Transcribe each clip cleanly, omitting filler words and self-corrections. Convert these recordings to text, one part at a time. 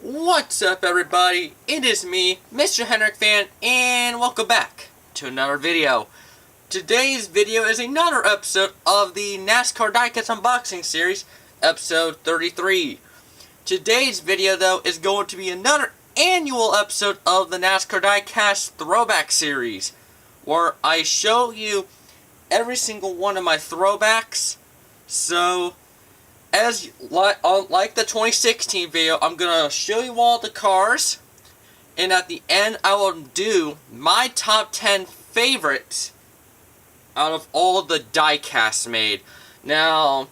What's up, everybody? It is me, Mr. Henrik Fan, and welcome back to another video. Today's video is another episode of the NASCAR Diecast unboxing series, episode 33. Today's video, though, is going to be another annual episode of the NASCAR Diecast throwback series, where I show you every single one of my throwbacks. So, like the 2016 video, I'm going to show you all the cars, and at the end I will do my top 10 favorites out of all the diecasts made. Now,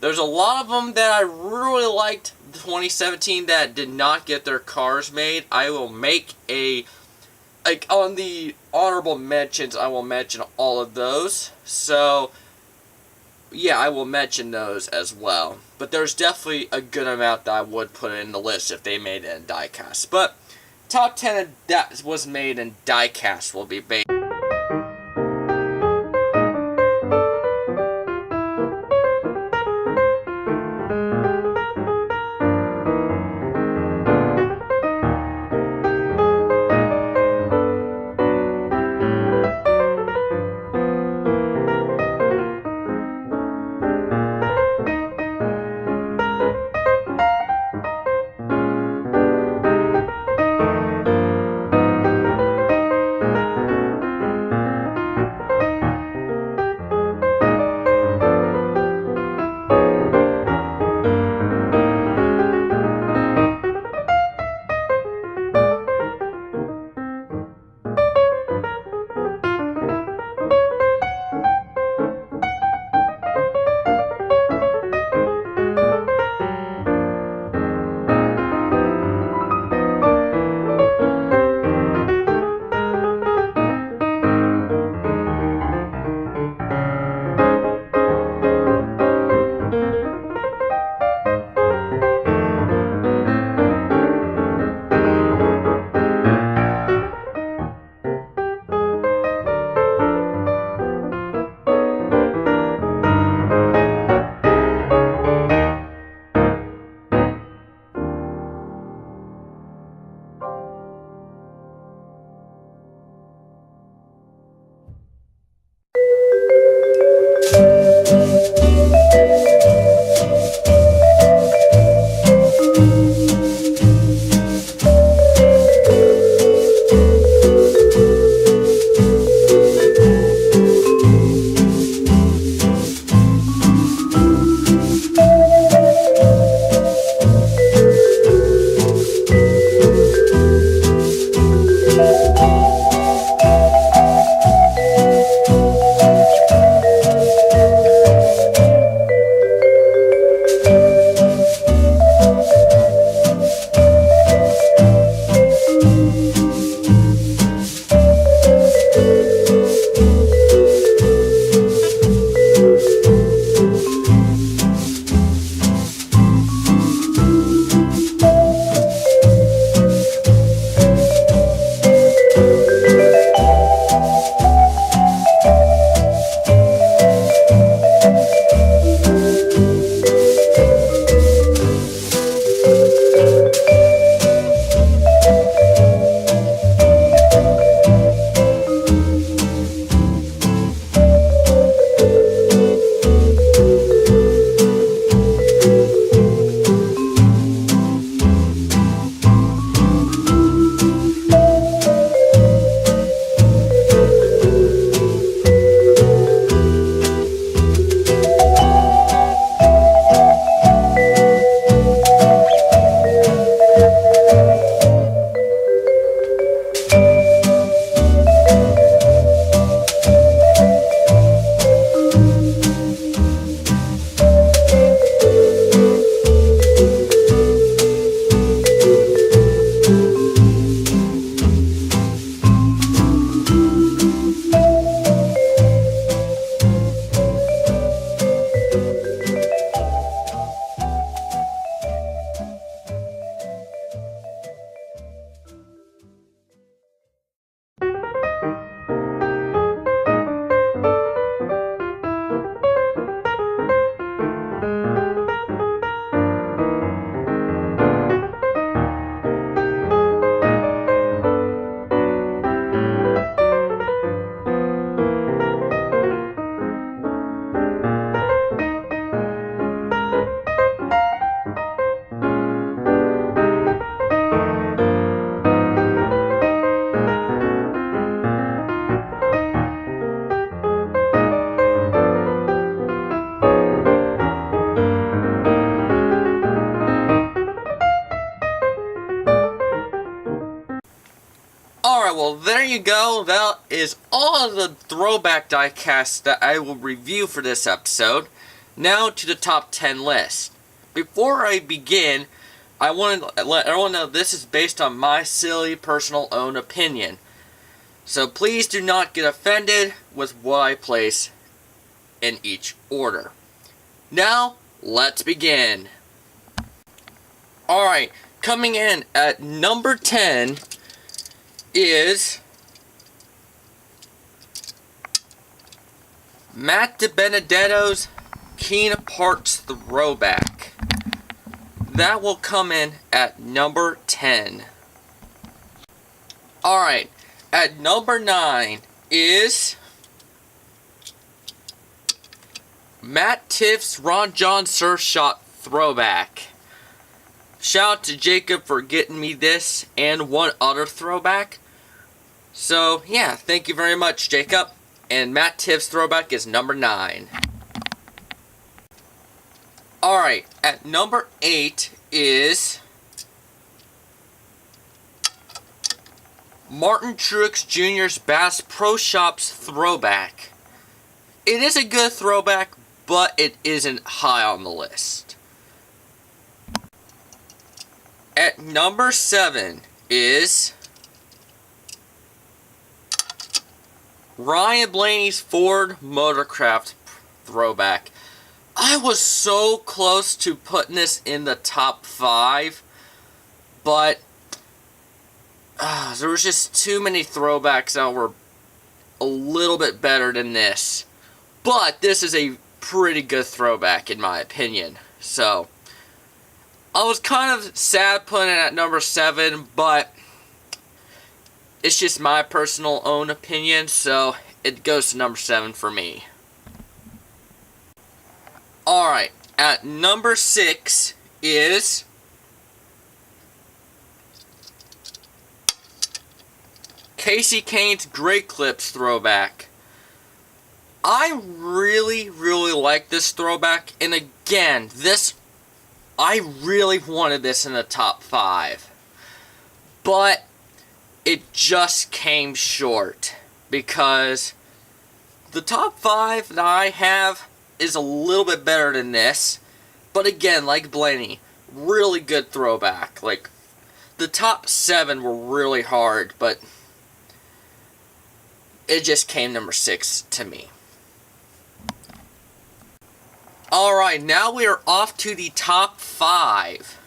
there's a lot of them that I really liked 2017 that did not get their cars made. I will make on the honorable mentions, I will mention all of those. So, yeah, I will mention those as well. But there's definitely a good amount that I would put in the list if they made it in diecast. But top 10 that was made in diecast will be based. you go. That is all of the throwback diecasts that I will review for this episode. Now to the top 10 list. Before I begin, I want to let everyone know this is based on my silly personal own opinion. So please do not get offended with what I place in each order. Now, let's begin. Alright, coming in at number 10 is Matt DiBenedetto's Keen Parts Throwback. That will come in at number 10. Alright, at number 9 is Matt Tiff's Ron John Surf Shot Throwback. Shout out to Jacob for getting me this and one other throwback. So, yeah, thank you very much, Jacob. And Matt Tiff's throwback is number 9. Alright, at number 8 is Martin Truex Jr.'s Bass Pro Shops Throwback. It is a good throwback, but it isn't high on the list. At number 7 is Ryan Blaney's Ford Motorcraft Throwback. I was so close to putting this in the top 5, but there was just too many throwbacks that were a little bit better than this. But this is a pretty good throwback in my opinion. So, I was kind of sad putting it at number 7, but it's just my personal own opinion, so it goes to number 7 for me. Alright, at number 6 is Casey Kane's Great Clips Throwback. I really like this throwback, and again, I really wanted this in the top 5. But it just came short, because the top 5 that I have is a little bit better than this. But again, like Blaney, really good throwback. Like, the top 7 were really hard, but it just came number 6 to me. Alright, now we are off to the top 5.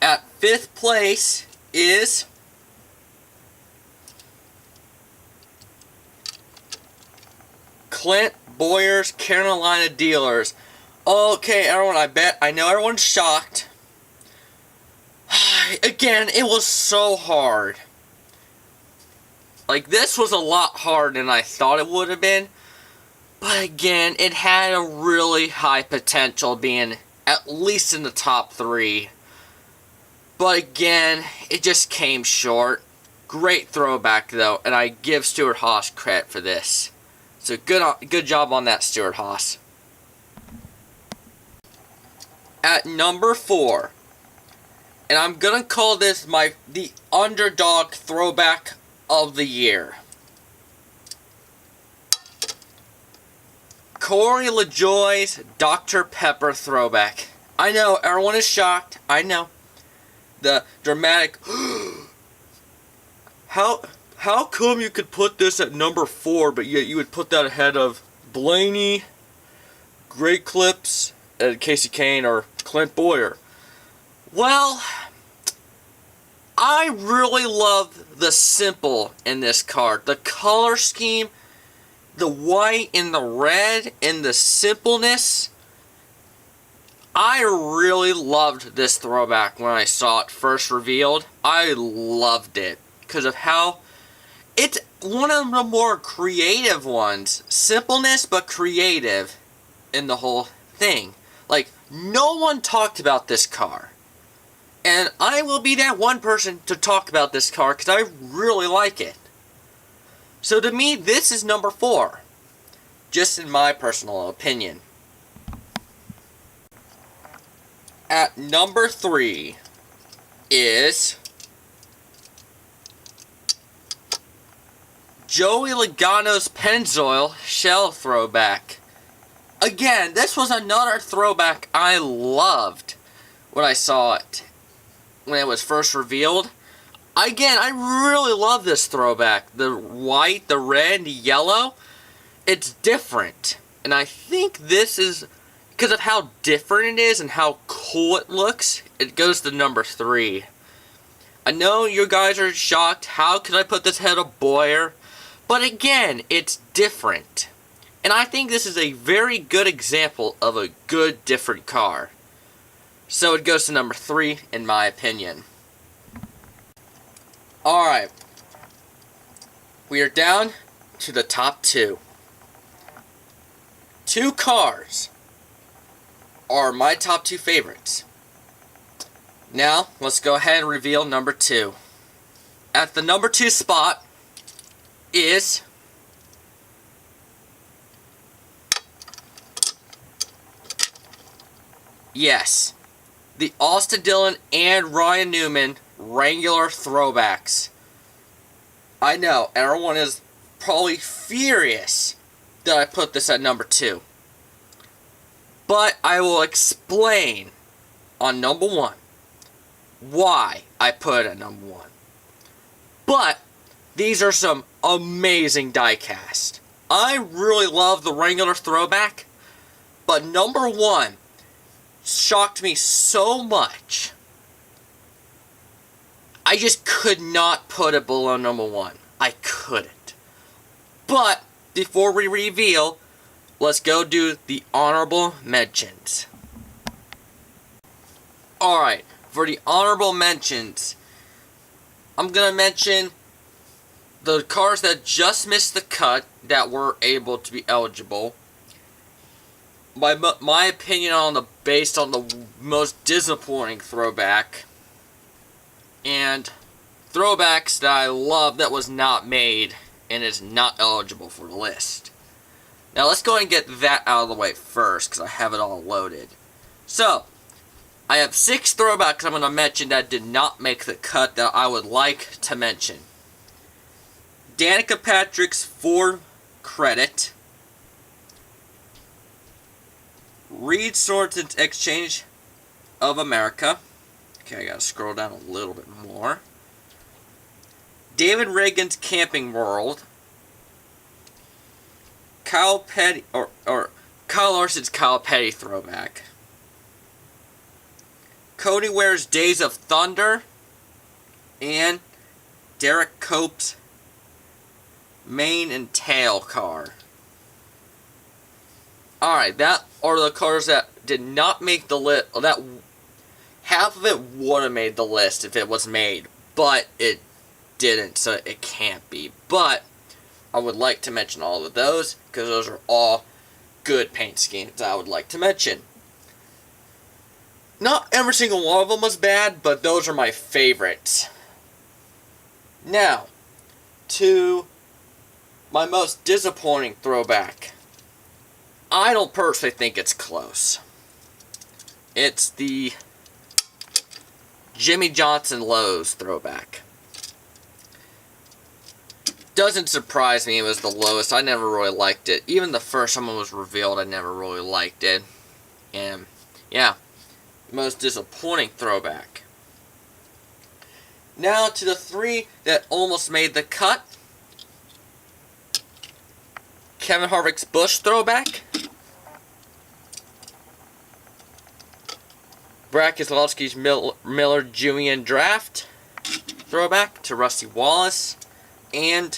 At 5th place is Clint Boyer's Carolina Dealers. Okay, everyone, I know everyone's shocked. Again, it was so hard. Like, this was a lot harder than I thought it would have been. But again, it had a really high potential being at least in the top 3. But again, it just came short. Great throwback though, and I give Stuart Haas credit for this. So good job on that, Stuart Haas. At number 4, and I'm gonna call this the underdog throwback of the year. Corey LaJoie's Dr. Pepper Throwback. I know, everyone is shocked. I know. The dramatic, how come you could put this at number 4, but yet you would put that ahead of Blaney, Great Clips, and Casey Kane, or Clint Boyer? Well, I really love the simple in this card. The color scheme, the white and the red, and the simpleness. I really loved this throwback when I saw it first revealed. I loved it because of how it's one of the more creative ones. Simpleness, but creative in the whole thing. Like, no one talked about this car. And I will be that one person to talk about this car because I really like it. So to me, this is number 4. Just in my personal opinion. At number 3 is Joey Logano's Pennzoil Shell throwback. Again, this was another throwback I loved when I saw it, when it was first revealed. Again, I really love this throwback. The white, the red, and the yellow. It's different. And I think this is, because of how different it is and how cool it looks, it goes to number 3. I know you guys are shocked. How could I put this ahead of Boyer? But again, it's different. And I think this is a very good example of a good, different car. So it goes to number 3, in my opinion. Alright. We are down to the top 2. 2 cars are my top 2 favorites. Now, let's go ahead and reveal number 2. At the number 2 spot is yes, the Austin Dillon and Ryan Newman Wrangler throwbacks. I know, everyone is probably furious that I put this at number 2. But I will explain on number 1 why I put it at number 1. But these are some amazing diecast. I really love the Wrangler throwback, but number 1 shocked me so much. I just could not put it below number 1. I couldn't. But before we reveal, let's go do the honorable mentions. Alright, for the honorable mentions, I'm going to mention the cars that just missed the cut that were able to be eligible. My opinion on the based on the most disappointing throwback, and throwbacks that I love that was not made and is not eligible for the list. Now let's go ahead and get that out of the way first, because I have it all loaded. So, I have 6 throwbacks I'm going to mention that did not make the cut that I would like to mention. Danica Patrick's Ford Credit. Reed Sorensen's Exchange of America. Okay, I gotta scroll down a little bit more. David Reagan's Camping World. Kyle Petty, or Kyle Larson's Kyle Petty throwback. Cody Ware's Days of Thunder. And Derek Cope's Mane and Tail car. Alright, that are the cars that did not make the list. That half of it would have made the list if it was made, but it didn't, so it can't be. But I would like to mention all of those, because those are all good paint schemes I would like to mention. Not every single one of them was bad, but those are my favorites. Now, to my most disappointing throwback. I don't personally think it's close. It's the Jimmy Johnson Lowe's throwback. Doesn't surprise me it was the lowest. I never really liked it. Even the first time it was revealed, I never really liked it. And, yeah, most disappointing throwback. Now to the 3 that almost made the cut. Kevin Harvick's Busch throwback. Brad Keselowski's Miller Julian Draft throwback to Rusty Wallace. And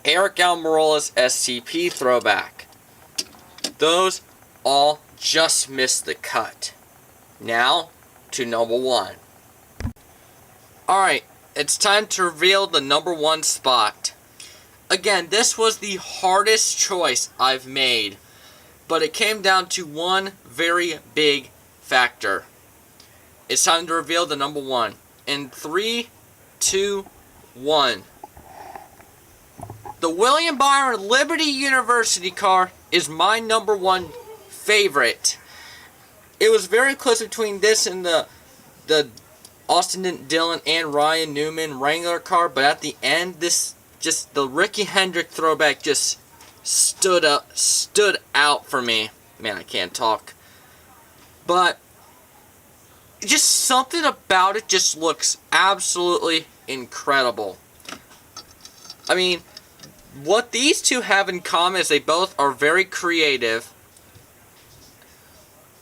Eric Almirola's SCP throwback. Those all just missed the cut. Now to number 1. Alright, it's time to reveal the number 1 spot. Again, this was the hardest choice I've made, but it came down to one very big factor. It's time to reveal the number 1. In 3, 2, 1. The William Byron Liberty University car is my number 1 favorite. It was very close between this and the Austin Dillon and Ryan Newman Wrangler car, but at the end, the Ricky Hendrick throwback just stood out for me. Man, I can't talk. But just something about it just looks absolutely incredible. I mean, what these two have in common is they both are very creative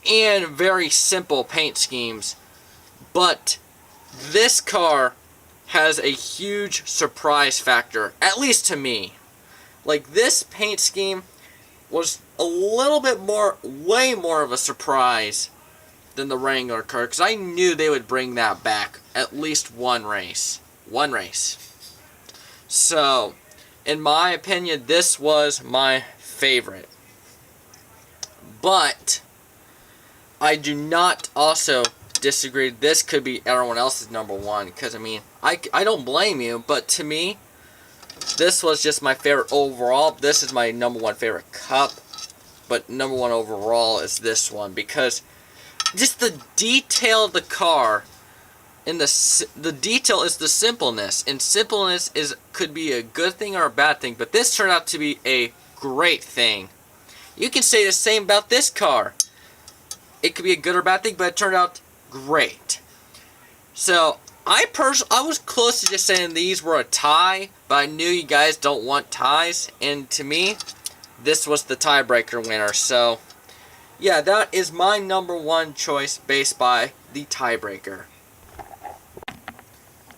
and very simple paint schemes. But this car has a huge surprise factor, at least to me. Like, this paint scheme was a little bit more, way more of a surprise than the Wrangler car, because I knew they would bring that back at least one race. One race. So, in my opinion, this was my favorite. But I do not also disagree. This could be everyone else's number one, because I mean, I don't blame you, but to me, this was just my favorite overall. This is my number one favorite cup, but number one overall is this one, because just the detail of the car, and the detail is the simpleness, and simpleness could be a good thing or a bad thing, but this turned out to be a great thing. You can say the same about this car. It could be a good or bad thing, but it turned out great. So I was close to just saying these were a tie, but I knew you guys don't want ties, and to me, this was the tiebreaker winner. So yeah, that is my number one choice based by the tiebreaker.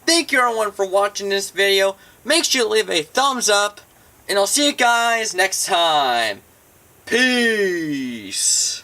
Thank you everyone for watching this video. Make sure to leave a thumbs up, and I'll see you guys next time. Peace.